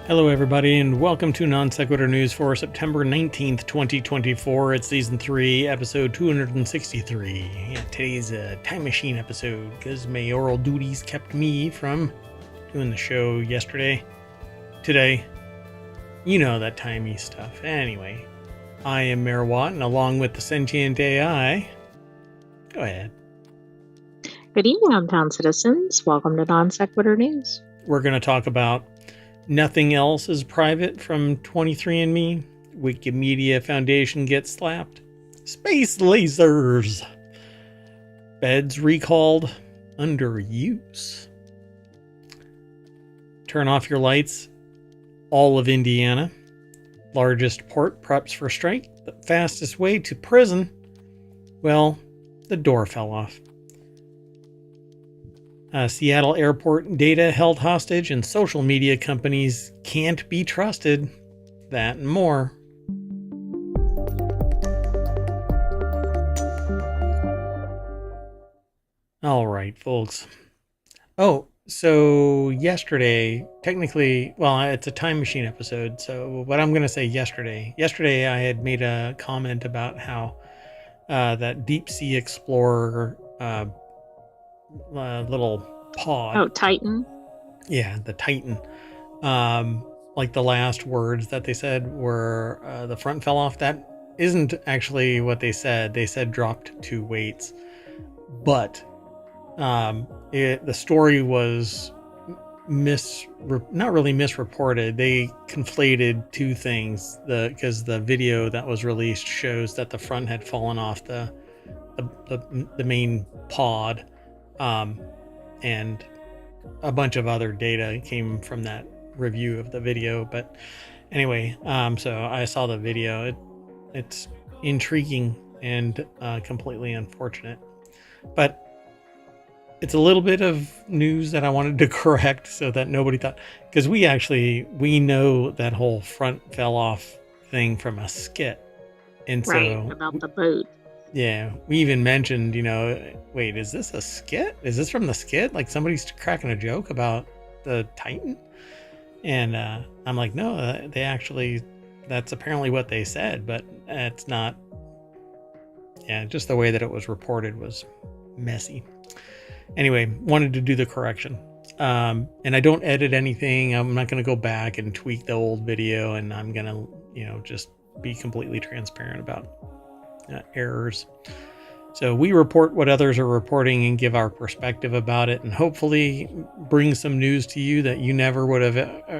Hello everybody and welcome to Non Sequitur News for September 19th, 2024. It's Season 3, Episode 263. Yeah, today's a time machine episode because mayoral duties kept me from doing the show yesterday. Today, you know that timey stuff. Anyway, I am Mayor Watt and along with the Sentient AI, go ahead. Good evening, ohmTown citizens. Welcome to Non Sequitur News. We're going to talk about Nothing Else is Private from 23andMe. Wikimedia Foundation gets slapped. Space lasers. Beds recalled. Under use. Turn off your lights. All of Indiana. Largest port preps for strike. The fastest way to prison. Well, the door fell off. Seattle airport data held hostage and social media companies can't be trusted. That and more. All right, folks. Oh, so yesterday, technically, well, it's a time machine episode. So what I'm going to say yesterday I had made a comment about how that Deep Sea Explorer little pod. Oh, Titan. Yeah, the Titan. Like the last words that they said were the front fell off. That isn't actually what they said. They said dropped 2 weights. But the story was not really misreported. They conflated 2 things. Because the video that was released shows that the front had fallen off the main pod. And a bunch of other data came from that review of the video. But anyway, so I saw the video. It's intriguing and completely unfortunate. But it's a little bit of news that I wanted to correct so that nobody thought, because we know that whole front fell off thing from a skit. And right, so about the boat. Yeah, we even mentioned, wait, is this a skit? Is this from the skit? Like somebody's cracking a joke about the Titan? And I'm like, no, that's apparently what they said, but it's not. Yeah, just the way that it was reported was messy. Anyway, wanted to do the correction. And I don't edit anything. I'm not going to go back and tweak the old video, and I'm going to, just be completely transparent about errors. So we report what others are reporting and give our perspective about it, and hopefully bring some news to you that you never would have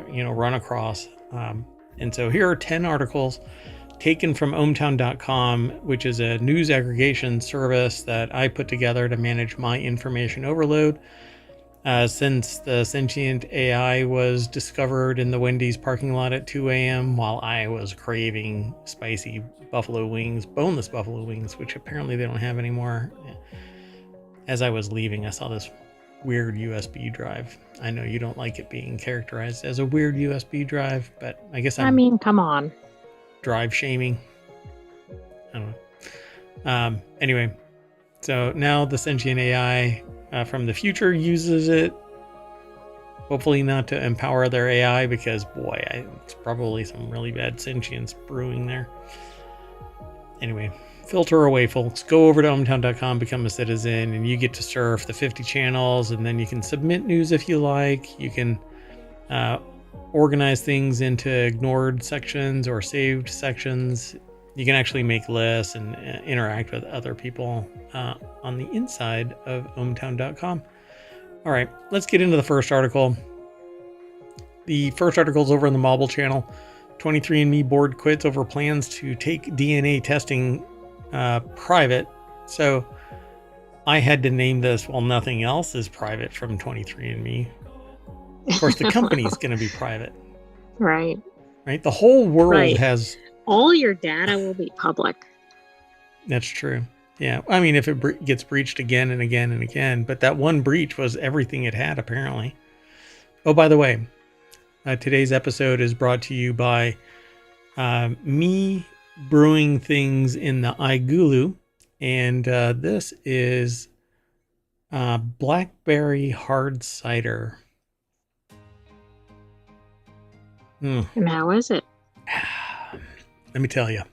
run across. And so here are 10 articles taken from ohmTown.com, which is a news aggregation service that I put together to manage my information overload. Since the Sentient AI was discovered in the Wendy's parking lot at 2 a.m. while I was craving spicy buffalo wings, boneless buffalo wings, which apparently they don't have anymore. As I was leaving, I saw this weird USB drive. I know you don't like it being characterized as a weird USB drive, but I guess come on. Drive shaming. I don't know. Anyway, so now the Sentient AI from the future uses it, hopefully not to empower their AI, because boy, it's probably some really bad sentience brewing there. Anyway, filter away, folks. Go over to ohmTown.com, become a citizen, and you get to surf the 50 channels, and then you can submit news if you like. You can organize things into ignored sections or saved sections. You can actually make lists and interact with other people on the inside of ohmTown.com. All right, let's get into the first article. The first article is over on the Mobile channel. 23andMe board quits over plans to take DNA testing private. So I had to name this, well, Nothing Else is Private from 23andMe. Of course, the company's going to be private. Right. Right? The whole world has... all your data will be public. That's true. Yeah. I mean, if it gets breached again and again and again, but that one breach was everything it had, apparently. Oh, by the way, today's episode is brought to you by me brewing things in the iGulu. And this is blackberry hard cider. Mm. And how is it? Let me tell you,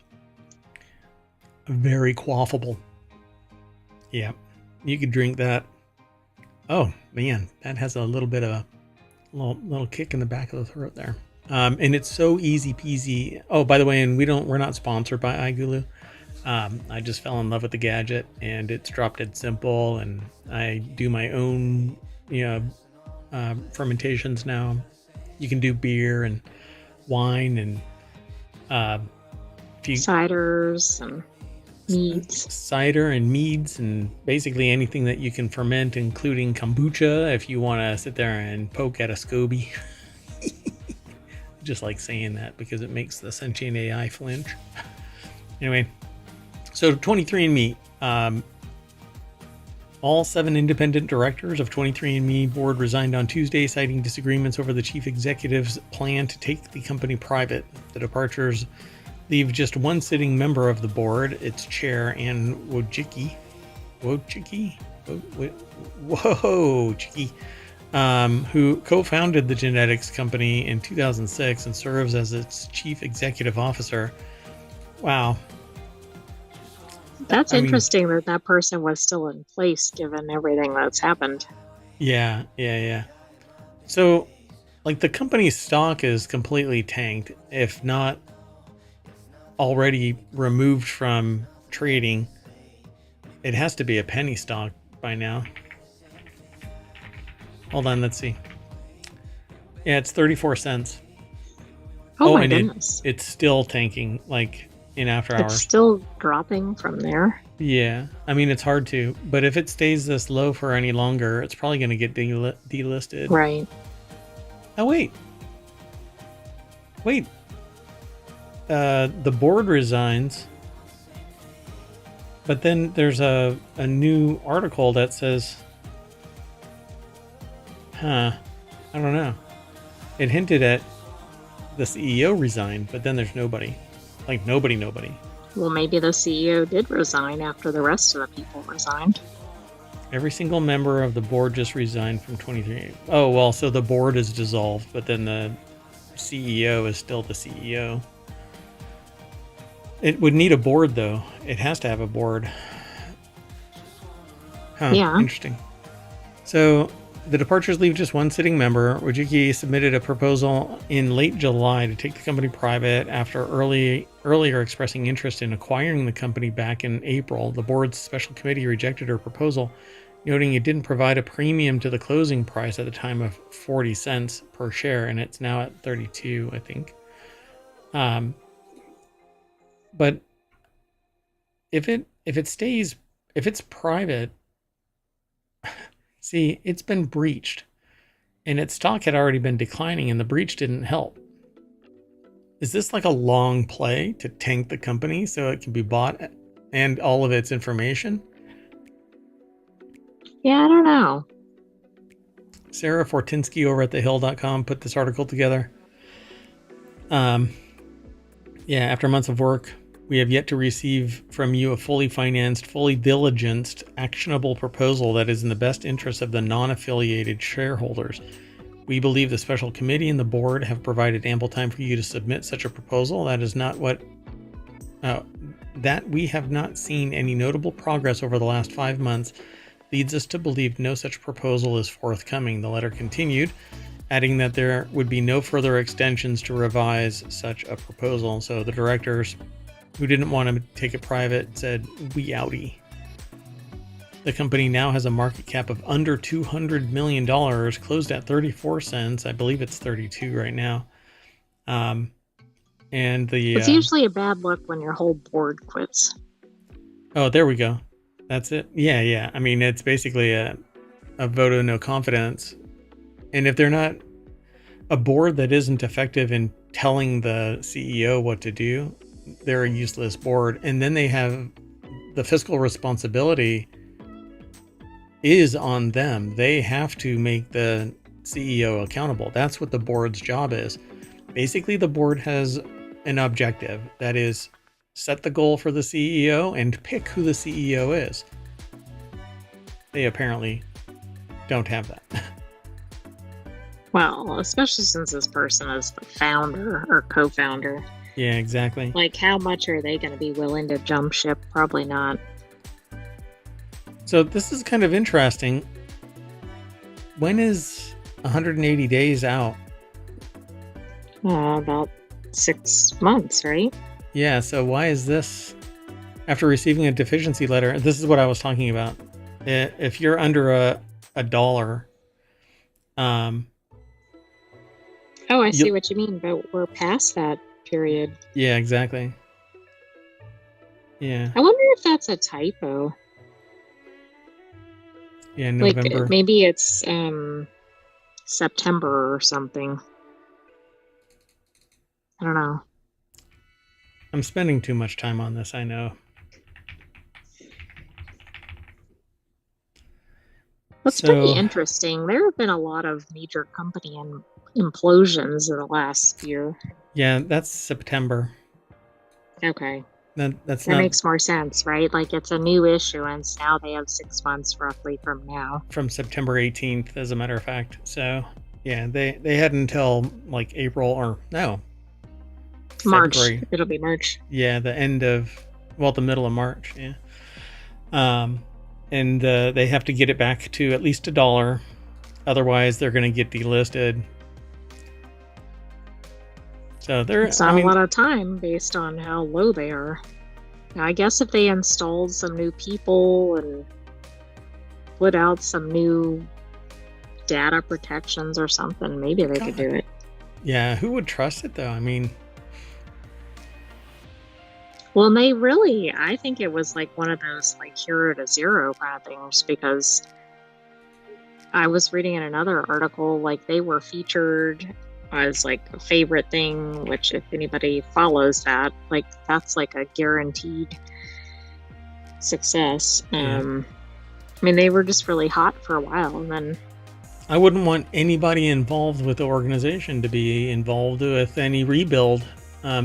very quaffable. Yeah, you could drink that. Oh man, that has a little bit of a little kick in the back of the throat there. And it's so easy peasy. Oh, by the way, and we're not sponsored by iGulu. I just fell in love with the gadget, and it's drop dead simple, and I do my own, fermentations now. You can do beer and wine and Ciders and meads. Cider and meads and basically anything that you can ferment, including kombucha if you want to sit there and poke at a SCOBY. Just like saying that because it makes the Sentient AI flinch. Anyway, so 23andMe, all 7 independent directors of 23andMe board resigned on Tuesday, citing disagreements over the chief executive's plan to take the company private. The departures leave just one sitting member of the board, its chair, Ann Wojcicki, who co-founded the genetics company in 2006 and serves as its chief executive officer. Wow. That's interesting that person was still in place given everything that's happened. Yeah. So, like, the company's stock is completely tanked, if not already removed from trading. It has to be a penny stock by now. Hold on, let's see. Yeah, it's 34 cents. Oh my goodness. It's still tanking, like, in after hours. It's still dropping from there. Yeah, I mean, it's hard to, but if it stays this low for any longer, it's probably going to get delisted. Right. Oh, wait. The board resigns, but then there's a new article that says, I don't know. It hinted at the CEO resigned, but then there's nobody. Like, nobody. Well, maybe the CEO did resign after the rest of the people resigned. Every single member of the board just resigned from 23. Oh, well, so the board is dissolved, but then the CEO is still the CEO. It would need a board, though. It has to have a board. Huh, yeah. Interesting. So the departures leave just one sitting member. Wojcicki submitted a proposal in late July to take the company private after earlier expressing interest in acquiring the company back in April. The board's special committee rejected her proposal, noting it didn't provide a premium to the closing price at the time of 40 cents per share, and it's now at 32, I think. But if it's private, see, it's been breached, and its stock had already been declining, and the breach didn't help. Is this like a long play to tank the company so it can be bought and all of its information? Yeah, I don't know. Sarah Fortinsky over at thehill.com put this article together. After months of work, we have yet to receive from you a fully financed, fully diligenced, actionable proposal that is in the best interest of the non-affiliated shareholders. We believe the special committee and the board have provided ample time for you to submit such a proposal. That is not that we have not seen any notable progress over the last 5 months leads us to believe no such proposal is forthcoming. The letter continued, adding that there would be no further extensions to revise such a proposal. So the directors who didn't want to take it private said, "We outie." The company now has a market cap of under $200 million, closed at 34 cents. I believe it's 32 right now. It's usually a bad look when your whole board quits. Oh, there we go. That's it. Yeah. I mean, it's basically a vote of no confidence. And if they're not a board that isn't effective in telling the CEO what to do, they're a useless board. And then they have the fiscal responsibility is on them. They have to make the CEO accountable. That's what the board's job is. Basically, the board has an objective that is set the goal for the CEO and pick who the CEO is. They apparently don't have that. Well, especially since this person is the founder or co-founder. Yeah, exactly. Like, how much are they going to be willing to jump ship? Probably not. So this is kind of interesting. When is 180 days out? About 6 months, right? Yeah, so why is this? After receiving a deficiency letter, this is what I was talking about. If you're under a dollar, Oh, I see what you mean, but we're past that period. Yeah, exactly. Yeah. I wonder if that's a typo. Yeah, November. Like, maybe it's September or something. I don't know. I'm spending too much time on this, I know. That's pretty interesting. There have been a lot of major company implosions in the last year. Yeah, that's September. Okay. That makes more sense, right? Like, it's a new issuance. Now they have 6 months roughly from now. From September 18th, as a matter of fact. So, yeah, they had until like April or no. March. February. It'll be March. Yeah, the middle of March. Yeah. And they have to get it back to at least $1. Otherwise, they're going to get delisted. So it's not a lot of time based on how low they are. Now, I guess if they installed some new people and put out some new data protections or something, maybe they could do it. Yeah, who would trust it though? I mean, well, and I think it was like one of those like hero to zero kind of things, because I was reading in another article, like they were featured as like a favorite thing, which if anybody follows that, like that's like a guaranteed success. I mean, they were just really hot for a while, and then I wouldn't want anybody involved with the organization to be involved with any rebuild,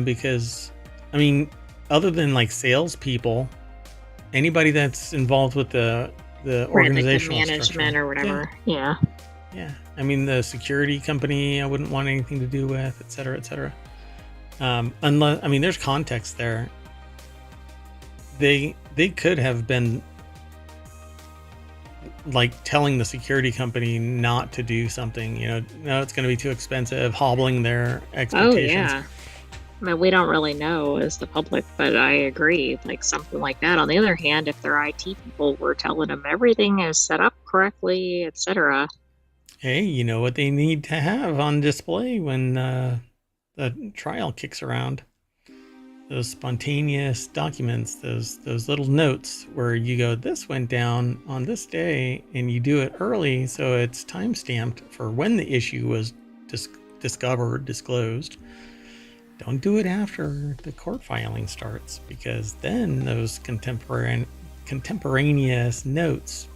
because I mean, other than like salespeople, anybody that's involved with the organizational like the management structure, or whatever. Yeah. I mean, the security company, I wouldn't want anything to do with, et cetera, et cetera. Unless, I mean, there's context there. They could have been like telling the security company not to do something, no, it's going to be too expensive, hobbling their expectations. Oh, yeah. I mean, we don't really know as the public, but I agree, like something like that. On the other hand, if their IT people were telling them everything is set up correctly, etc. Hey, you know what they need to have on display when the trial kicks around? Those spontaneous documents, those little notes where you go, this went down on this day, and you do it early so it's time stamped for when the issue was disclosed. Don't do it after the court filing starts, because then those contemporaneous notes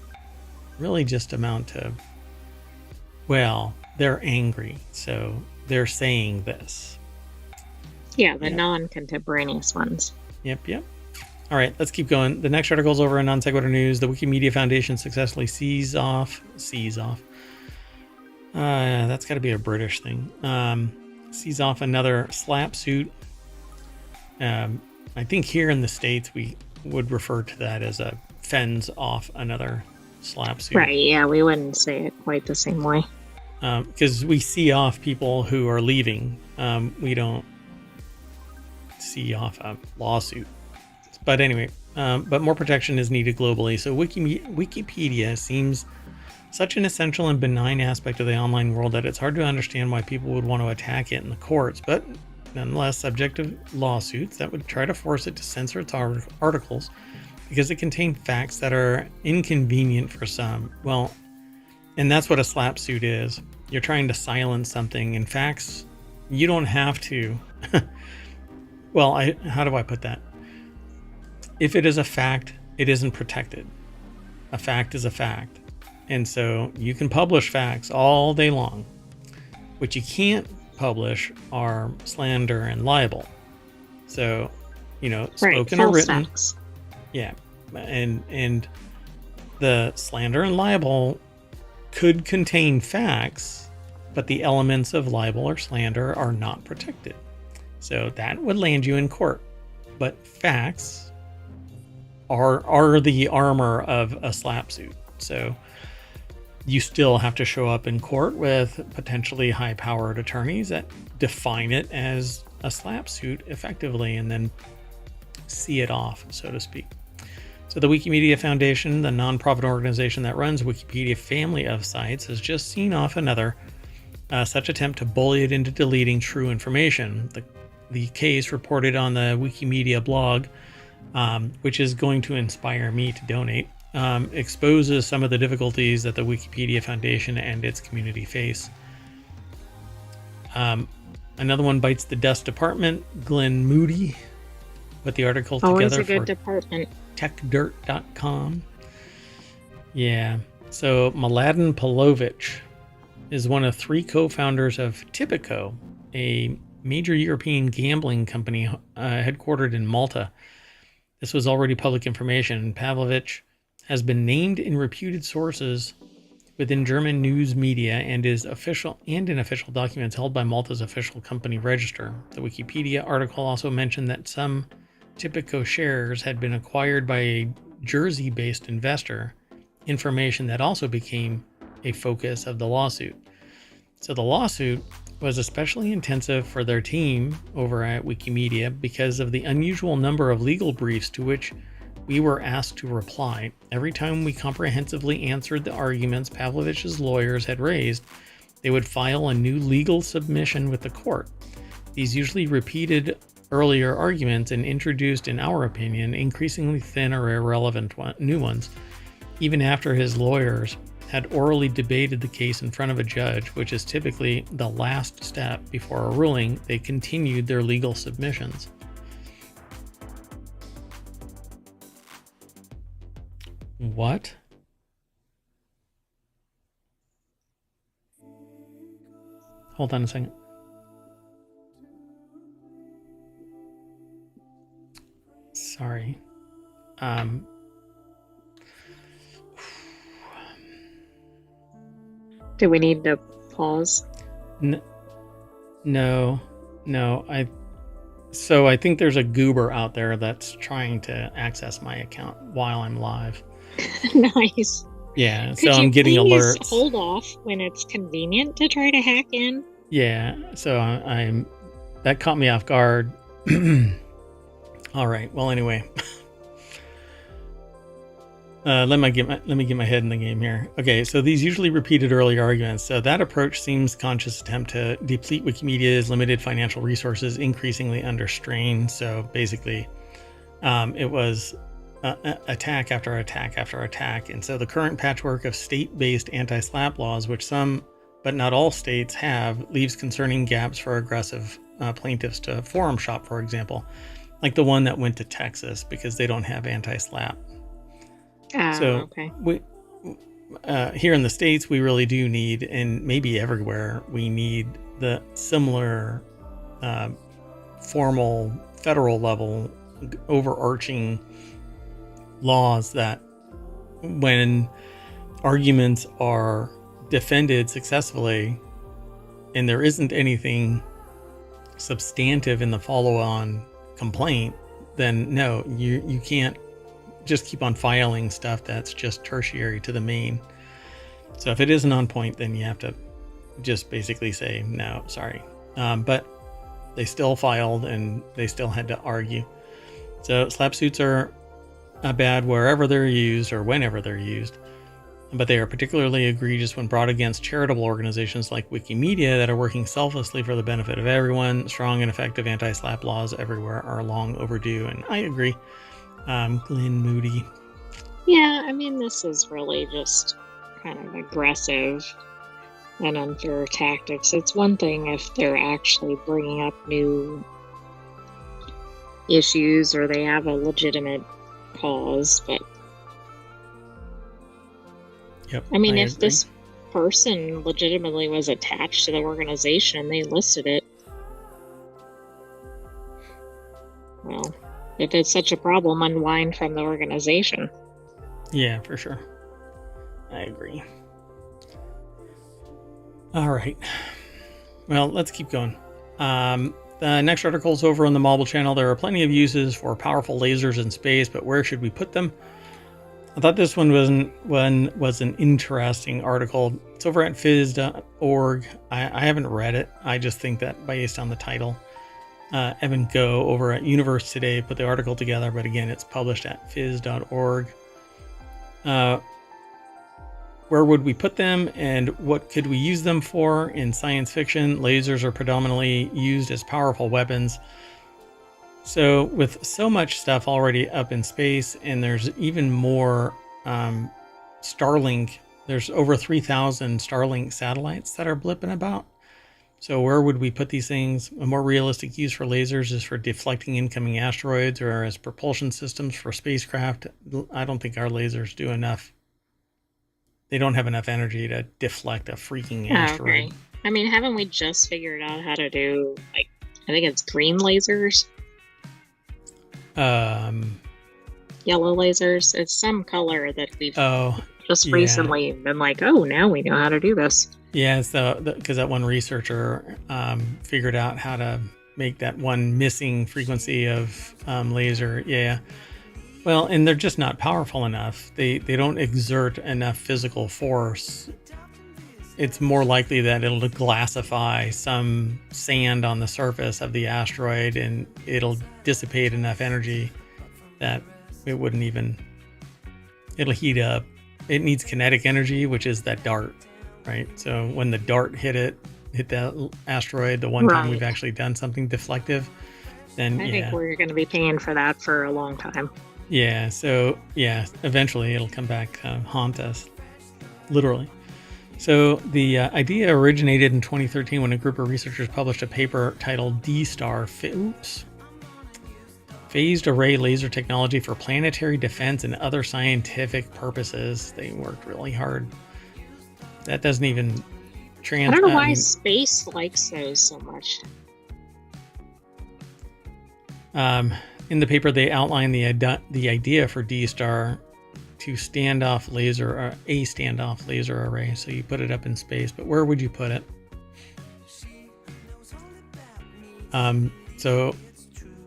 really just amount to, well, they're angry, so they're saying this. Yeah, the non-contemporaneous ones. Yep. All right, let's keep going. The next article is over in Non Sequitur News. The Wikimedia Foundation successfully sees off. That's got to be a British thing. Sees off another slap suit. I think here in the States we would refer to that as a fends off another slap suit. Right, yeah, we wouldn't say it quite the same way. Because we see off people who are leaving. We don't see off a lawsuit. But anyway, but more protection is needed globally. So Wikipedia seems such an essential and benign aspect of the online world that it's hard to understand why people would want to attack it in the courts, but nonetheless subject to lawsuits that would try to force it to censor its articles because it contains facts that are inconvenient for some. Well, and that's what a slap suit is. You're trying to silence something, and facts, you don't have to. Well, how do I put that? If it is a fact, it isn't protected. A fact is a fact. And so you can publish facts all day long. What you can't publish are slander and libel. So, spoken or written. Facts. Yeah. And the slander and libel could contain facts but the elements of libel or slander are not protected. So that would land you in court. But facts are the armor of a slap suit. So you still have to show up in court with potentially high-powered attorneys that define it as a slap suit effectively and then see it off, so to speak. So the Wikimedia Foundation, the nonprofit organization that runs Wikipedia family of sites, has just seen off another such attempt to bully it into deleting true information. The case reported on the Wikimedia blog, which is going to inspire me to donate, exposes some of the difficulties that the Wikipedia Foundation and its community face. Another one bites the dust department. Glenn Moody put the article together Always a good for department. techdirt.com. Yeah. So Mladen Pavlovic is one of 3 co-founders of Tipico, a major European gambling company headquartered in Malta. This was already public information. Pavlovic has been named in reputed sources within German news media and is official and in official documents held by Malta's official company register. The Wikipedia article also mentioned that some Tipico shares had been acquired by a Jersey-based investor, information that also became a focus of the lawsuit. So the lawsuit was especially intensive for their team over at Wikimedia because of the unusual number of legal briefs to which we were asked to reply. Every time we comprehensively answered the arguments Pavlovic's lawyers had raised, they would file a new legal submission with the court. These usually repeated earlier arguments and introduced, in our opinion, increasingly thin or irrelevant new ones. Even after his lawyers had orally debated the case in front of a judge, which is typically the last step before a ruling, they continued their legal submissions. What? Hold on a second. Sorry. Do we need to pause? No. I think there's a goober out there that's trying to access my account while I'm live. Nice. Yeah, so I'm getting alerts. Hold off when it's convenient to try to hack in. Yeah, so I'm that caught me off guard. All right. Well, anyway, let me get my head in the game here. Okay, so these usually repeated earlier arguments. So that approach seems conscious attempt to deplete Wikimedia's limited financial resources, increasingly under strain. So basically, it was attack after attack after attack. And so the current patchwork of state-based anti-SLAPP laws, which some but not all states have, leaves concerning gaps for aggressive plaintiffs to forum shop, for example, like the one that went to Texas because they don't have anti-SLAPP. Okay. We here in the States, we really do need, and maybe everywhere, we need the similar formal federal level overarching laws that when arguments are defended successfully and there isn't anything substantive in the follow-on complaint, then no, you can't just keep on filing stuff that's just tertiary to the main. So if it isn't on point, then you have to just basically say no, sorry. But they still filed and they still had to argue. So SLAPP suits are bad wherever they're used or whenever they're used, but they are particularly egregious when brought against charitable organizations like Wikimedia that are working selflessly for the benefit of everyone. Strong and effective anti-SLAPP laws everywhere are long overdue, and I agree. Glenn Moody. Yeah, I mean, this is really just kind of aggressive and unfair tactics. It's one thing if they're actually bringing up new issues or they have a legitimate cause, but Yep, I mean, I if agree. this person legitimately was attached to the organization and they listed it, well, if it's such a problem, unwind from the organization. Yeah, for sure. I agree. All right. Well, let's keep going. The next article is over on the Mobile channel. There are plenty of uses for powerful lasers in space, but where should we put them? I thought this one was an interesting article. It's over at phys.org. I haven't read it. I just think that based on the title, Evan Go over at Universe Today put the article together, but again, it's published at phys.org. Where would we put them and what could we use them for? In science fiction, lasers are predominantly used as powerful weapons. So with so much stuff already up in space, and there's even more Starlink, there's over 3,000 Starlink satellites that are blipping about. So where would we put these things? A more realistic use for lasers is for deflecting incoming asteroids or as propulsion systems for spacecraft. I don't think our lasers do enough. They don't have enough energy to deflect a freaking asteroid. Okay. I mean, haven't we just figured out how to do, like, I think it's green lasers? Yellow lasers. It's some color that we've just recently been like, oh, now we know how to do this. Yeah, so because that one researcher figured out how to make that one missing frequency of laser. Yeah. Well, and they're just not powerful enough. They don't exert enough physical force. It's more likely that it'll glassify some sand on the surface of the asteroid and it'll dissipate enough energy that it wouldn't even, it'll heat up. It needs kinetic energy, which is that dart, right? So when the dart hit that asteroid, the one time we've actually done something deflective, then I think we're going to be paying for that for a long time. Yeah, so yeah, eventually it'll come back haunt us, literally. So the idea originated in 2013 when a group of researchers published a paper titled D-Star Phased Array Laser Technology for Planetary Defense and Other Scientific Purposes. They worked really hard. That doesn't even I don't know why space likes those so much. In the paper, they outline the idea for D-Star to a standoff laser array. So you put it up in space, but where would you put it? So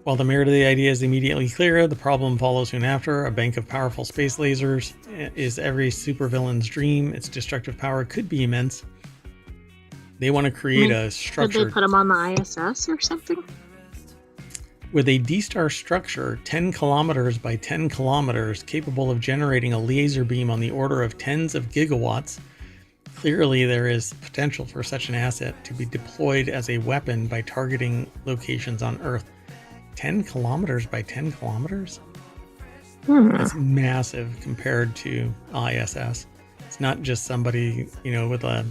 while the merit of the idea is immediately clear, the problem follows soon after. A bank of powerful space lasers is every supervillain's dream. Its destructive power could be immense. They want to create a structure. Did they put them on the ISS or something? With a D-Star structure 10 kilometers by 10 kilometers capable of generating a laser beam on the order of tens of gigawatts, clearly there is potential for such an asset to be deployed as a weapon by targeting locations on Earth. 10 kilometers by 10 kilometers? That's massive compared to ISS. It's not just somebody, with a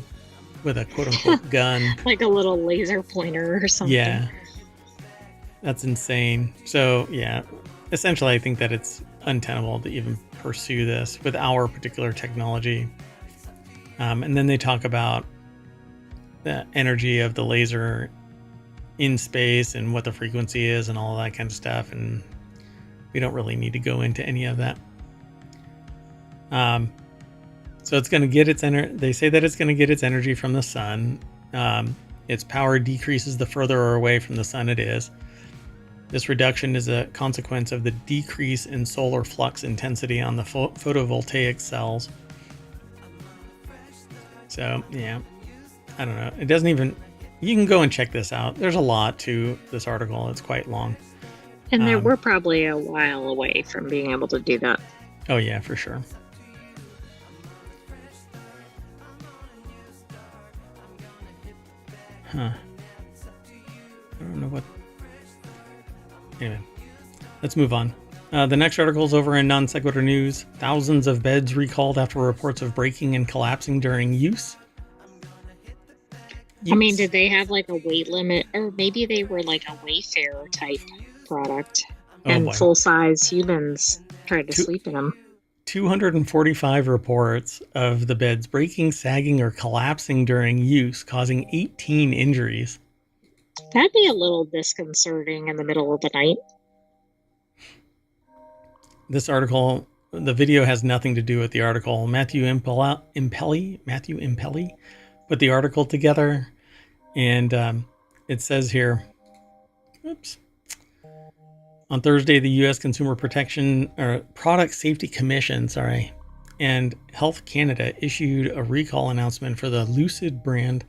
quote-unquote gun. Like a little laser pointer or something. Yeah. That's insane. So, yeah, essentially, I think that it's untenable to even pursue this with our particular technology. And then they talk about the energy of the laser in space and what the frequency is and all that kind of stuff. And we don't really need to go into any of that. So it's going to get its energy. They say that it's going to get its energy from the sun. Its power decreases the further away from the sun it is. This reduction is a consequence of the decrease in solar flux intensity on the photovoltaic cells. So, yeah, I don't know. It doesn't even... You can go and check this out. There's a lot to this article. It's quite long. And we're probably a while away from being able to do that. Oh, yeah, for sure. Huh. I don't know what... Anyway, let's move on. The next article is over in Non Sequitur News. Thousands of beds recalled after reports of breaking and collapsing during use. I mean, did they have like a weight limit? Or maybe they were like a Wayfair type product. And full-size humans tried to sleep in them. 245 reports of the beds breaking, sagging, or collapsing during use, causing 18 injuries. That'd be a little disconcerting in the middle of the night. This article, the video has nothing to do with the article. Matthew Impelli put the article together, and it says here, oops. On Thursday, the U.S. Consumer Protection or Product Safety Commission, and Health Canada issued a recall announcement for the Lucid brand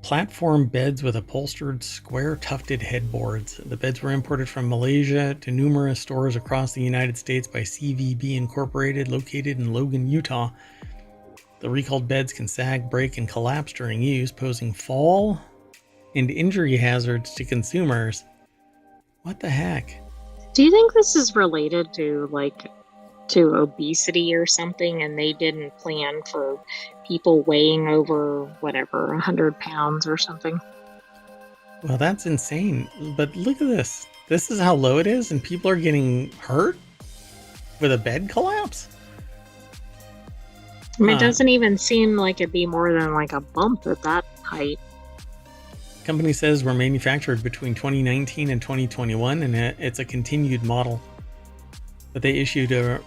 platform beds with upholstered square tufted headboards. The beds were imported from Malaysia to numerous stores across the United States by CVB Incorporated, located in Logan, Utah. The recalled beds can sag, break, and collapse during use, posing fall and injury hazards to consumers. What the heck? Do you think this is related to obesity or something, and they didn't plan for people weighing over 100 pounds or something? Well, that's insane. But look at this. This is how low it is, and people are getting hurt with a bed collapse? I mean, it doesn't even seem like it'd be more than like a bump at that height. Company says were manufactured between 2019 and 2021, and it's a continued model. But they issued a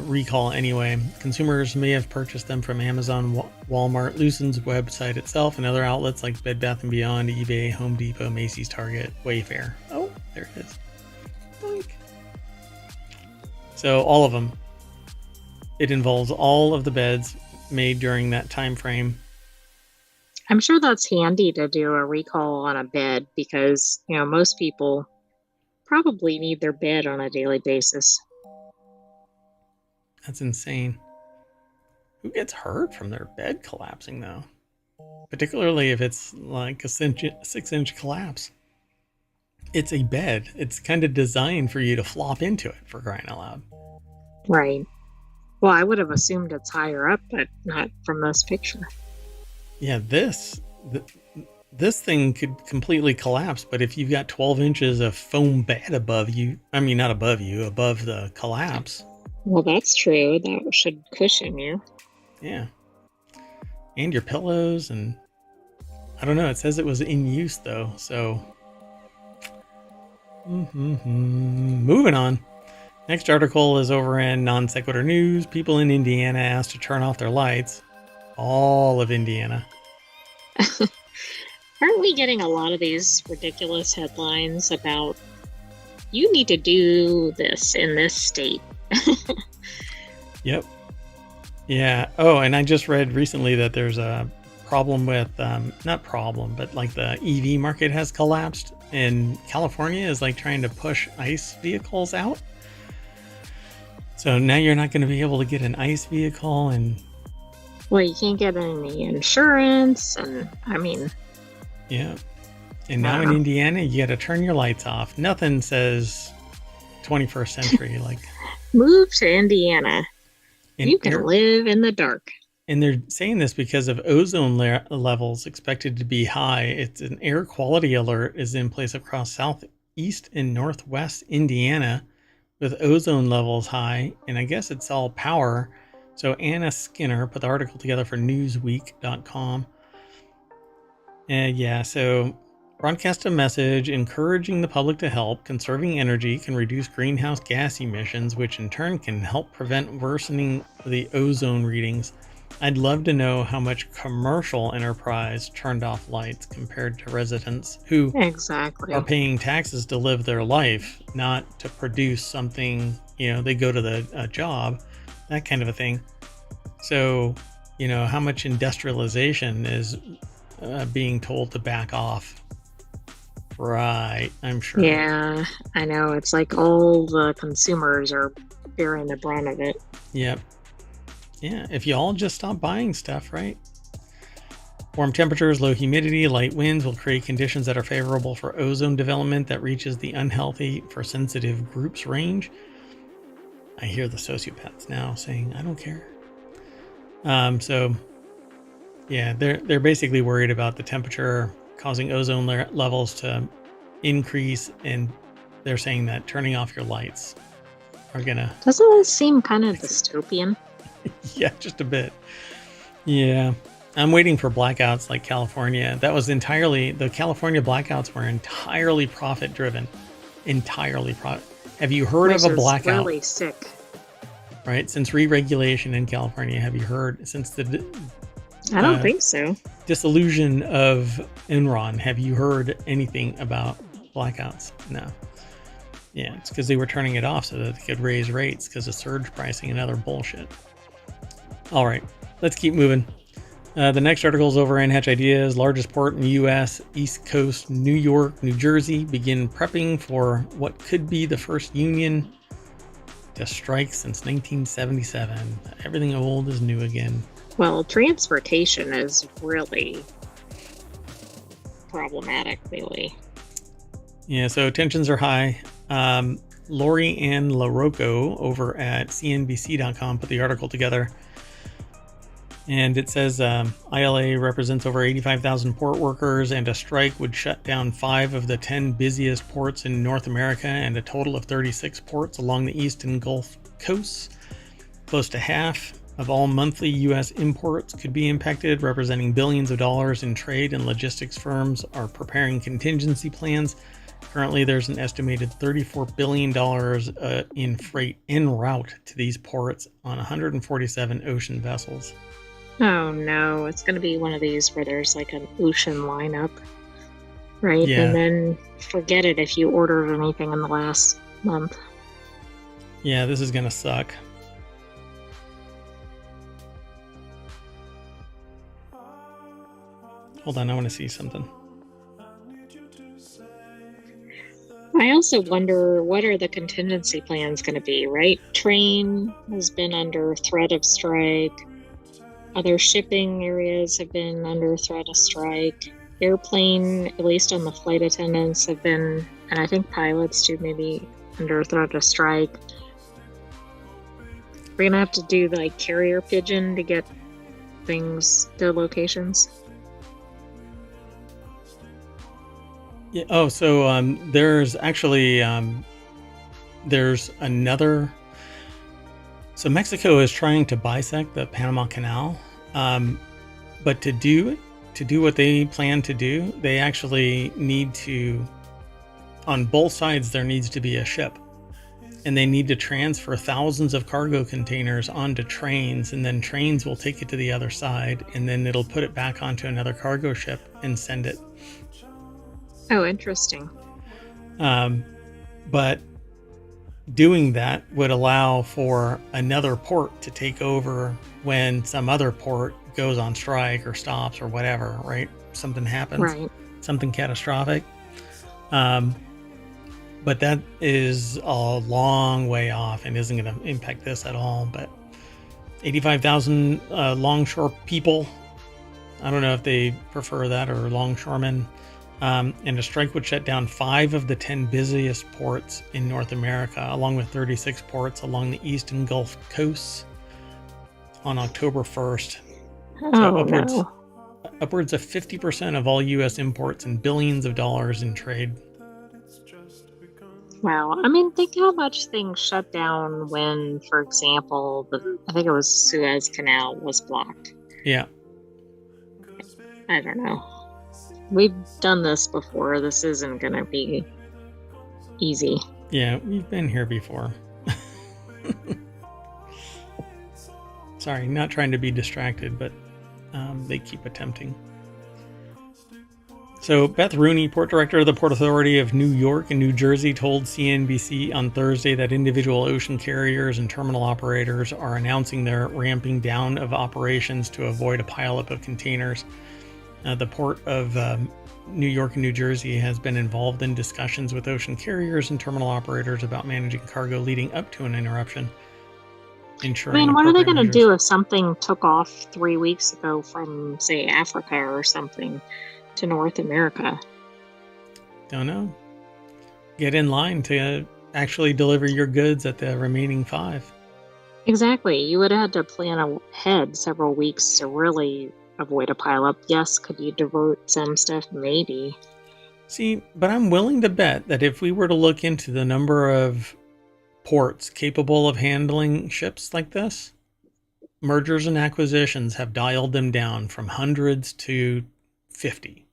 recall anyway. Consumers may have purchased them from Amazon, Walmart, Lucen's website itself, and other outlets like Bed Bath & Beyond, eBay, Home Depot, Macy's, Target, Wayfair. Oh, there it is. Boink. So all of them. It involves all of the beds made during that time frame. I'm sure that's handy to do a recall on a bed because, most people probably need their bed on a daily basis. That's insane. Who gets hurt from their bed collapsing, though? Particularly if it's like a 6-inch collapse. It's a bed. It's kind of designed for you to flop into it, for crying out loud. Right. Well, I would have assumed it's higher up, but not from this picture. Yeah, this thing could completely collapse, but if you've got 12 inches of foam bed above you, not above you, above the collapse. Well, that's true. That should cushion you. Yeah. And your pillows, and I don't know. It says it was in use, though, so. Moving on. Next article is over in Non Sequitur News. People in Indiana asked to turn off their lights. All of Indiana. Aren't we getting a lot of these ridiculous headlines about you need to do this in this state? Yep. Yeah. Oh, and I just read recently that there's a problem with, not problem, but like the EV market has collapsed, and California is like trying to push ICE vehicles out. So now you're not going to be able to get an ICE vehicle, and well, you can't get any insurance, and yeah. And now in Indiana, you got to turn your lights off. Nothing says 21st century like move to Indiana. You can live in the dark. And they're saying this because of ozone levels expected to be high. It's an air quality alert is in place across southeast and northwest Indiana with ozone levels high. And I guess it's all power. So Anna Skinner put the article together for Newsweek.com. And so broadcast a message encouraging the public to help. Conserving energy can reduce greenhouse gas emissions, which in turn can help prevent worsening the ozone readings. I'd love to know how much commercial enterprise turned off lights compared to residents who are paying taxes to live their life, not to produce something, they go to the job, that kind of a thing. So, how much industrialization is being told to back off. Right, I'm sure. Yeah, I know. It's like all the consumers are bearing the brunt of it. Yep. Yeah, if you all just stop buying stuff, right? Warm temperatures, low humidity, light winds will create conditions that are favorable for ozone development that reaches the unhealthy for sensitive groups range. I hear the sociopaths now saying, I don't care. So, yeah, they're basically worried about the temperature causing ozone levels to increase, and they're saying that turning off your lights are gonna... Doesn't it seem kind of dystopian? Yeah, just a bit. Yeah. I'm waiting for blackouts like California. The California blackouts were entirely profit driven. Entirely profit. Have you heard of a blackout? Really sick. Right? Since re-regulation in California, have you heard since the I don't think so. Disillusion of Enron. Have you heard anything about blackouts? No. Yeah, it's because they were turning it off so that they could raise rates because of surge pricing and other bullshit. All right, let's keep moving. The next article is over in Hatch Ideas. Largest port in the U.S., East Coast, New York, New Jersey begin prepping for what could be the first union to strike since 1977. Everything old is new again. Well, transportation is really problematic, really. Yeah, so tensions are high. Lori Ann LaRocco over at CNBC.com put the article together. And it says ILA represents over 85,000 port workers, and a strike would shut down 5 of the 10 busiest ports in North America and a total of 36 ports along the East and Gulf coasts. Close to half of all monthly U.S. imports could be impacted, representing billions of dollars in trade, and logistics firms are preparing contingency plans. Currently, there's an estimated $34 billion in freight en route to these ports on 147 ocean vessels. Oh no, it's going to be one of these where there's like an ocean lineup, right? Yeah. And then forget it if you ordered anything in the last month. Yeah, this is going to suck. Hold on, I want to see something. I also wonder, what are the contingency plans going to be, right? Train has been under threat of strike. Other shipping areas have been under threat of strike. Airplane, at least on the flight attendants, have been, and I think pilots too, maybe under threat of strike. We're going to have to do like carrier pigeon to get things to locations. Yeah. Oh, so there's actually there's another. So Mexico is trying to bisect the Panama Canal, but to do what they plan to do, they actually need to. On both sides, there needs to be a ship, and they need to transfer thousands of cargo containers onto trains, and then trains will take it to the other side, and then it'll put it back onto another cargo ship and send it. Oh, interesting. But doing that would allow for another port to take over when some other port goes on strike or stops or whatever, right? Something happens, right? Something catastrophic. But that is a long way off and isn't going to impact this at all. But 85,000 longshore people, I don't know if they prefer that or longshoremen. And a strike would shut down 5 of the 10 busiest ports in North America, along with 36 ports along the East and Gulf coasts on October 1st. Oh, no. Upwards of 50% of all U.S. imports and billions of dollars in trade. Wow. I mean, think how much things shut down when, for example, I think it was Suez Canal was blocked. Yeah. I don't know. We've done this before. This isn't going to be easy. Yeah, we've been here before. Sorry, not trying to be distracted, but they keep attempting. So Beth Rooney, port director of the Port Authority of New York and New Jersey, told CNBC on Thursday that individual ocean carriers and terminal operators are announcing their ramping down of operations to avoid a pileup of containers. The Port of New York and New Jersey has been involved in discussions with ocean carriers and terminal operators about managing cargo leading up to an interruption. I mean, what are they going to do if something took off 3 weeks ago from, say, Africa or something to North America? Don't know. Get in line to actually deliver your goods at the remaining 5. Exactly. You would have had to plan ahead several weeks to really avoid a pileup. Yes, could you divert some stuff? Maybe. See, but I'm willing to bet that if we were to look into the number of ports capable of handling ships like this, mergers and acquisitions have dialed them down from hundreds to 50.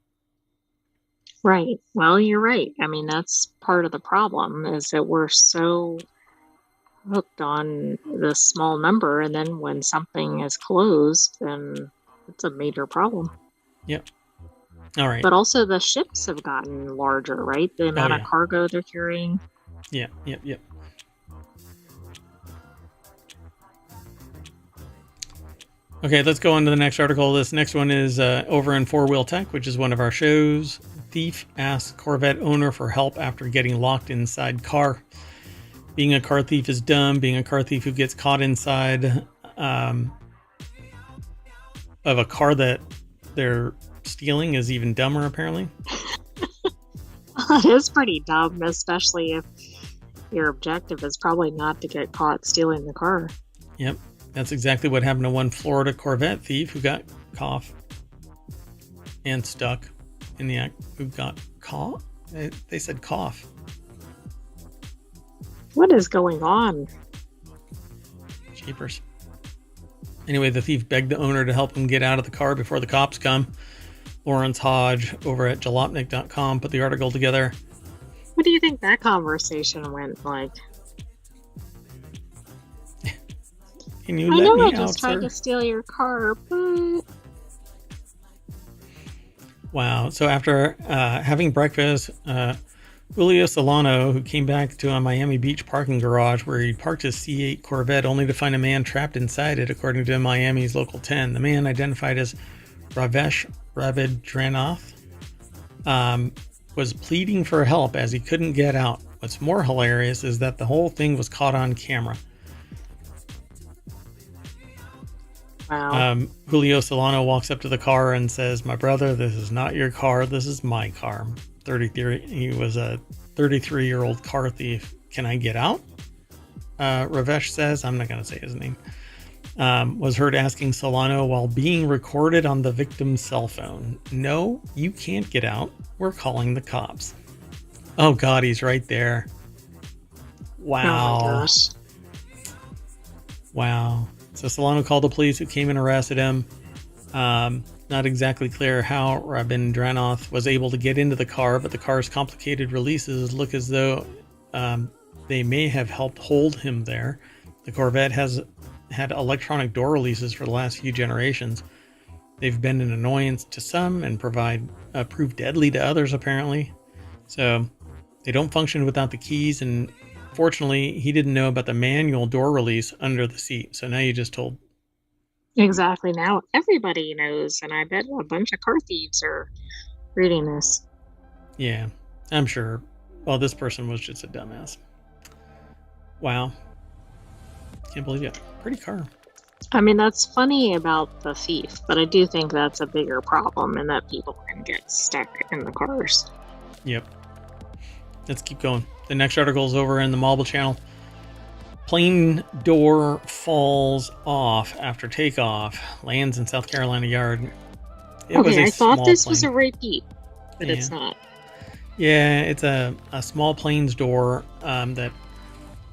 Right. Well, you're right. I mean, that's part of the problem, is that we're so hooked on the small number, and then when something is closed, then It's a major problem. Yep. All right. But also the ships have gotten larger, right? The amount of yeah. cargo they're carrying. Yeah. Yep. Yep. Okay, let's go on to the next article. This next one is over in Four Wheel Tech, which is one of our shows. Thief asks Corvette owner for help after getting locked inside car. Being a car thief is dumb. Being a car thief who gets caught inside of a car that they're stealing is even dumber, apparently. It is pretty dumb, especially if your objective is probably not to get caught stealing the car. Yep. That's exactly what happened to one Florida Corvette thief who got caught and stuck in the act. Who got caught? They said cough. What is going on? Jeepers. Anyway, the thief begged the owner to help him get out of the car before the cops come. Lawrence Hodge over at jalopnik.com put the article together. What do you think that conversation went like? Can you I let know me I out, just tried to steal your car, but... Wow. So after having breakfast, Julio Solano, who came back to a Miami Beach parking garage where he parked his C8 Corvette only to find a man trapped inside it, according to Miami's Local 10. The man, identified as Ravesh Ravidranath, was pleading for help as he couldn't get out. What's more hilarious is that the whole thing was caught on camera. Wow. Julio Solano walks up to the car and says, "My brother, this is not your car. This is my car." 33. He was a 33-year-old car thief. "Can I get out?" Ravesh says, I'm not going to say his name, was heard asking Solano while being recorded on the victim's cell phone. "No, you can't get out. We're calling the cops." Oh God, he's right there. Wow. Oh my gosh. Wow. So Solano called the police, who came and arrested him. Not exactly clear how Rabindranath was able to get into the car, but the car's complicated releases look as though they may have helped hold him there. The Corvette has had electronic door releases for the last few generations. They've been an annoyance to some and prove deadly to others, apparently. So they don't function without the keys, and fortunately, he didn't know about the manual door release under the seat. So now you just told. Exactly. Now everybody knows, and I bet a bunch of car thieves are reading this. Yeah, I'm sure. Well, this person was just a dumbass. Wow. Can't believe it. Pretty car. I mean, that's funny about the thief, but I do think that's a bigger problem, and that people can get stuck in the cars. Yep. Let's keep going. The next article is over in the Mobile Channel. Plane door falls off after takeoff, lands in South Carolina yard. I thought this was a repeat, but Yeah. it's not. Yeah, it's a small plane's door that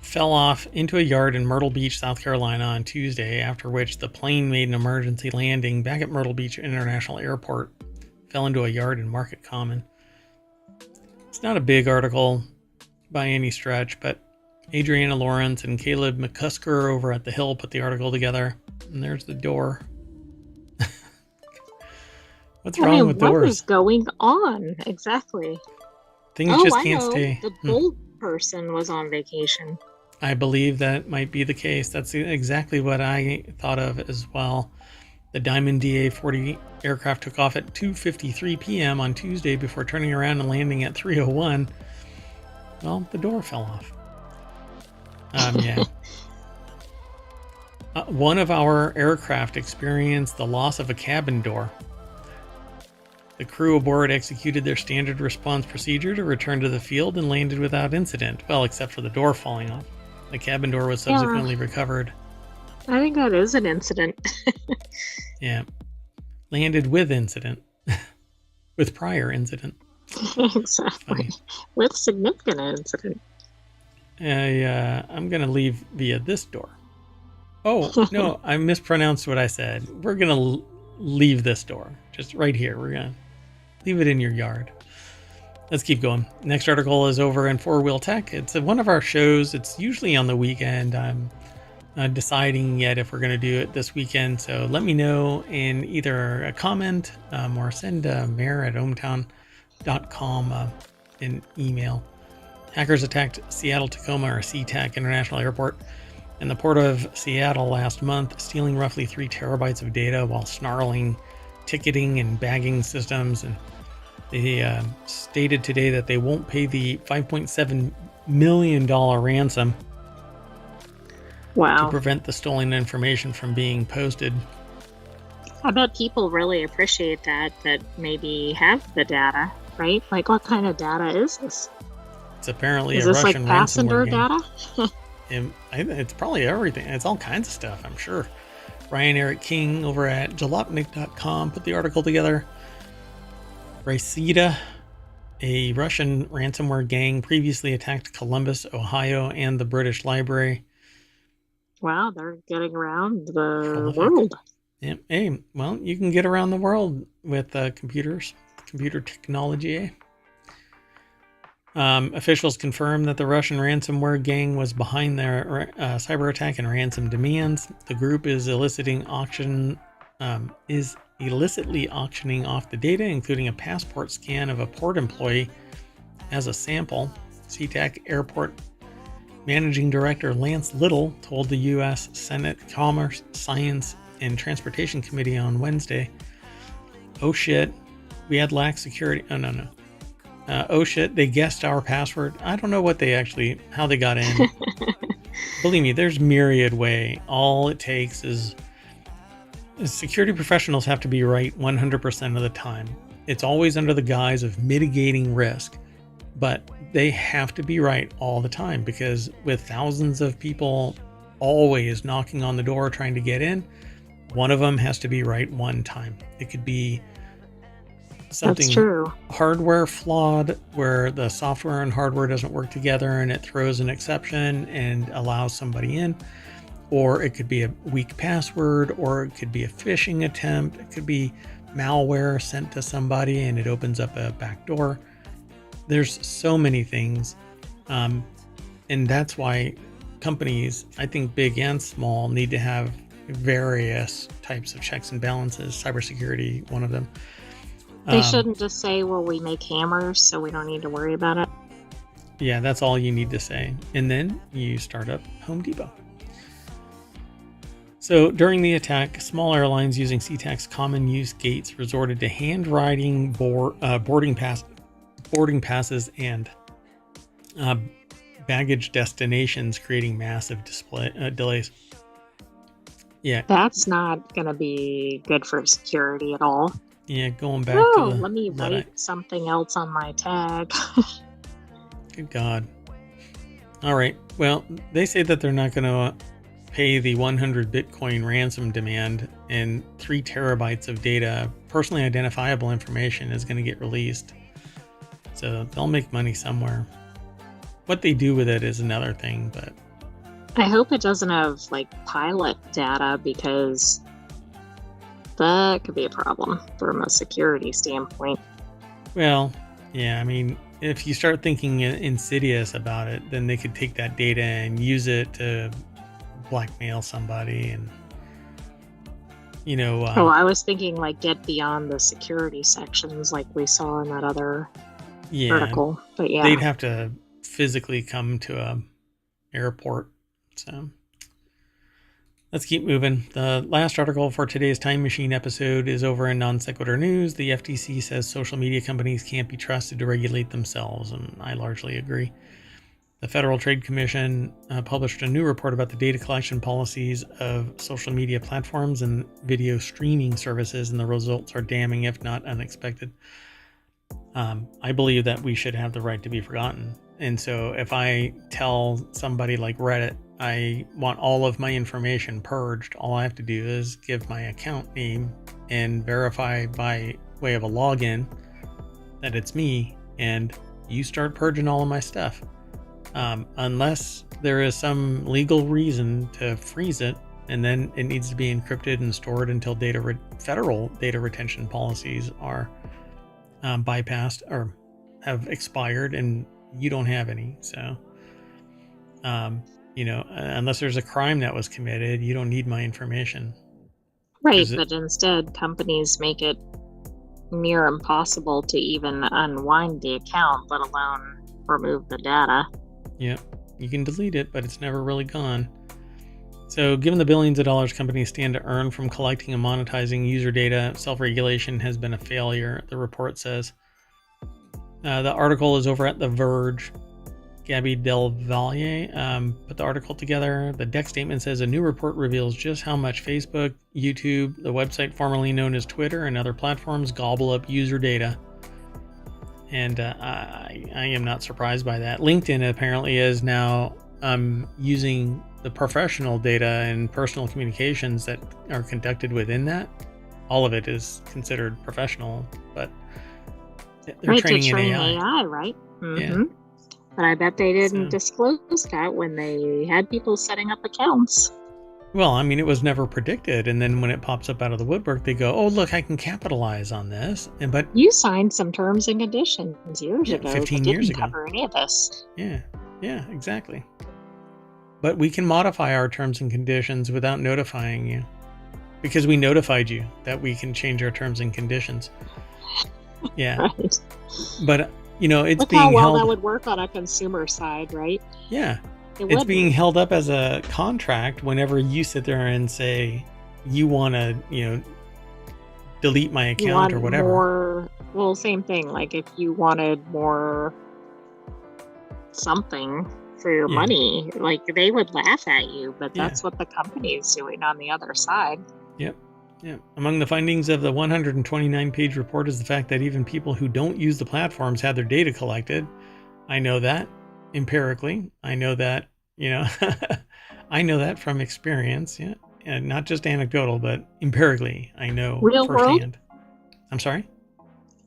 fell off into a yard in Myrtle Beach, South Carolina on Tuesday, after which the plane made an emergency landing back at Myrtle Beach International Airport, fell into a yard in Market Common. It's not a big article by any stretch, but Adriana Lawrence and Caleb McCusker over at The Hill put the article together, and there's the door. What's wrong with doors? What is going on? Exactly. Things just can't stay. The bold person was on vacation. I believe that might be the case. That's exactly what I thought of as well. The Diamond DA-40 aircraft took off at 2:53 p.m. on Tuesday before turning around and landing at 3:01. Well, the door fell off. Yeah. One of our aircraft experienced the loss of a cabin door. The crew aboard executed their standard response procedure to return to the field and landed without incident. Well, except for the door falling off. The cabin door was subsequently recovered. I think that is an incident. Yeah. Landed with incident. With prior incident. Exactly. Funny. With significant incident. I'm going to leave via this door. Oh, no, I mispronounced what I said. We're going to leave this door. Just right here. We're going to leave it in your yard. Let's keep going. Next article is over in Four Wheel Tech. It's one of our shows. It's usually on the weekend. I'm deciding yet if we're going to do it this weekend. So let me know in either a comment or send mayor@ohmTown.com an email. Hackers attacked Seattle Tacoma, or SeaTac International Airport, in the port of Seattle last month, stealing roughly 3 terabytes of data while snarling ticketing and bagging systems. And they stated today that they won't pay the $5.7 million ransom to prevent the stolen information from being posted. I bet people really appreciate that maybe have the data, right? Like, what kind of data is this? It's apparently is a this Russian like passenger ransomware data? It's probably everything. It's all kinds of stuff, I'm sure. Ryan Eric King over at jalopnik.com put the article together. Racida, a Russian ransomware gang, previously attacked Columbus, Ohio, and the British Library. Wow, they're getting around the world. Yeah. Hey, well, you can get around the world with computers, computer technology. Eh? Officials confirmed that the Russian ransomware gang was behind their cyber attack and ransom demands. The group is illicitly auctioning off the data, including a passport scan of a port employee as a sample. SeaTac Airport Managing Director Lance Little told the U.S. Senate Commerce, Science, and Transportation Committee on Wednesday, "Oh shit, we had lax security." Oh, no. Oh shit, they guessed our password. I don't know how they got in. Believe me, there's myriad way. All it takes is security professionals have to be right 100% of the time. It's always under the guise of mitigating risk, but they have to be right all the time, because with thousands of people always knocking on the door trying to get in, one of them has to be right one time. It could be something hardware flawed where the software and hardware doesn't work together and it throws an exception and allows somebody in, or it could be a weak password, or it could be a phishing attempt. It could be malware sent to somebody and it opens up a back door. There's so many things, and that's why companies, I think big and small, need to have various types of checks and balances. Cybersecurity, one of them. They shouldn't just say, well, we make hammers, so we don't need to worry about it. Yeah, that's all you need to say. And then you start up Home Depot. So during the attack, small airlines using SeaTac's common use gates resorted to handwriting boarding passes and baggage destinations, creating massive delays. Yeah. That's not going to be good for security at all. Yeah, going back to let me write something else on my tag. Good God. All right. Well, they say that they're not going to pay the 100 Bitcoin ransom demand, and 3 terabytes of data, personally identifiable information, is going to get released. So they'll make money somewhere. What they do with it is another thing, but I hope it doesn't have like pilot data, because that could be a problem from a security standpoint. Well, yeah, I mean, if you start thinking insidious about it, then they could take that data and use it to blackmail somebody, and I was thinking like get beyond the security sections like we saw in that other article. But yeah, they'd have to physically come to a airport. So let's keep moving. The last article for today's Time Machine episode is over in Non Sequitur News. The FTC says social media companies can't be trusted to regulate themselves, and I largely agree. The Federal Trade Commission published a new report about the data collection policies of social media platforms and video streaming services, and the results are damning, if not unexpected. I believe that we should have the right to be forgotten. And so if I tell somebody like Reddit, I want all of my information purged, all I have to do is give my account name and verify by way of a login that it's me, and you start purging all of my stuff. Unless there is some legal reason to freeze it, and then it needs to be encrypted and stored until federal data retention policies are bypassed or have expired, and you don't have any. So unless there's a crime that was committed, you don't need my information. Right, Because but instead, companies make it near impossible to even unwind the account, let alone remove the data. yeah, you can delete it, but it's never really gone. So, given the billions of dollars companies stand to earn from collecting and monetizing user data, self-regulation has been a failure, the report says. The article is over at The Verge. Gabby Del Valle put the article together. The deck statement says a new report reveals just how much Facebook, YouTube, the website formerly known as Twitter, and other platforms gobble up user data. And I am not surprised by that. LinkedIn apparently is now using the professional data and personal communications that are conducted within that. All of it is considered professional, but they're Right, to training in train AI. AI, right? Yeah. But I bet they didn't disclose that when they had people setting up accounts. Well, I mean, it was never predicted, and then when it pops up out of the woodwork, they go, "Oh, look, I can capitalize on this." But you signed some terms and conditions years ago 15 that years didn't ago. cover any of this. Yeah, exactly. But we can modify our terms and conditions without notifying you, because we notified you that we can change our terms and conditions. Yeah, right. But it's Look being how well held. that would work on a consumer side, right? Yeah, It's being held up as a contract whenever you sit there and say you want to, delete my account or whatever. More, well, same thing. Like if you wanted more something for your money, like they would laugh at you, but that's what the company is doing on the other side. Yep. Among the findings of the 129-page report is the fact that even people who don't use the platforms had their data collected. I know that empirically. I know that, I know that from experience. Yeah. And not just anecdotal, but empirically, I know Real firsthand. World? I'm sorry?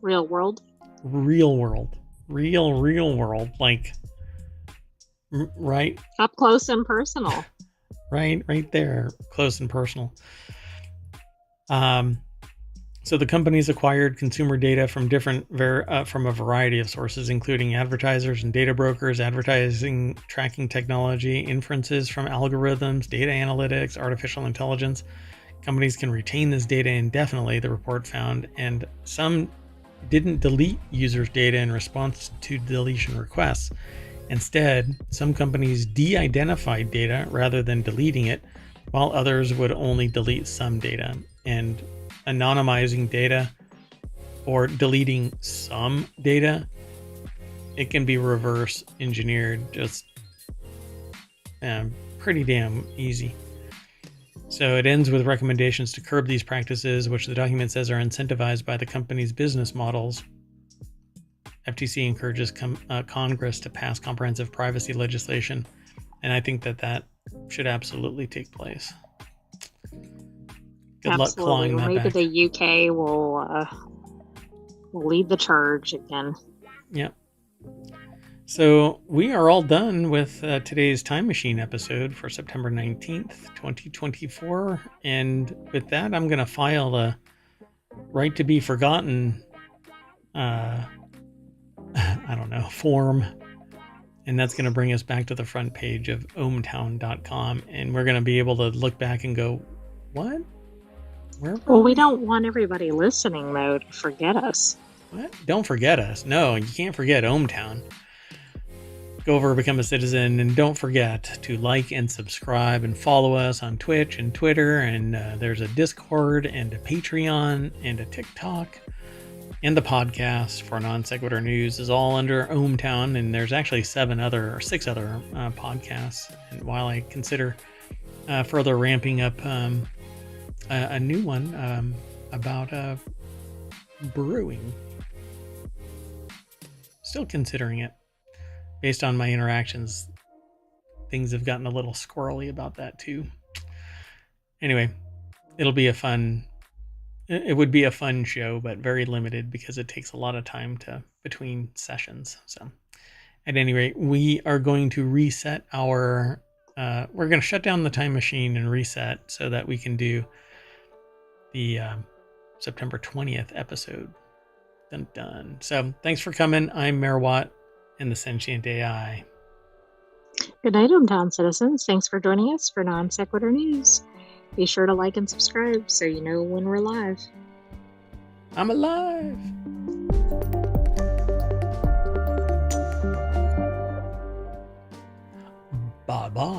Real world? Real world. Real world. Like, right? Up close and personal. right there. Close and personal. So the companies acquired consumer data from from a variety of sources, including advertisers and data brokers, advertising tracking technology, inferences from algorithms, data analytics, artificial intelligence. Companies can retain this data indefinitely, the report found, and some didn't delete users' data in response to deletion requests. Instead, some companies de-identified data rather than deleting it, while others would only delete some data. And anonymizing data or deleting some data, it can be reverse engineered just pretty damn easy. So it ends with recommendations to curb these practices, which the document says are incentivized by the company's business models. FTC encourages Congress to pass comprehensive privacy legislation, and I think that should absolutely take place. Good luck clawing that Maybe back. the UK will lead the charge again. Yep. So we are all done with today's Time Machine episode for September 19th, 2024. And with that, I'm going to file a right to be forgotten, form. And that's going to bring us back to the front page of ohmTown.com. And we're going to be able to look back and go, what? We don't want everybody listening, though, to forget us. What? Don't forget us. No, you can't forget ohmTown. Go over, become a citizen, and don't forget to like and subscribe and follow us on Twitch and Twitter. And there's a Discord and a Patreon and a TikTok. And the podcast for Non Sequitur News is all under ohmTown. And there's actually 6 other podcasts. And while I consider further ramping up a new one about brewing. Still considering it. Based on my interactions, things have gotten a little squirrely about that too. Anyway, it would be a fun show, but very limited because it takes a lot of time between sessions. So at any rate, we are going to reset we're going to shut down the time machine and reset so that we can do the September 20th episode. Dun dun. So thanks for coming. I'm Mayor Watt and the Sentient AI. Good night, ohmTown citizens. Thanks for joining us for Non Sequitur News. Be sure to like and subscribe so you know when we're live. I'm alive. Bye bye.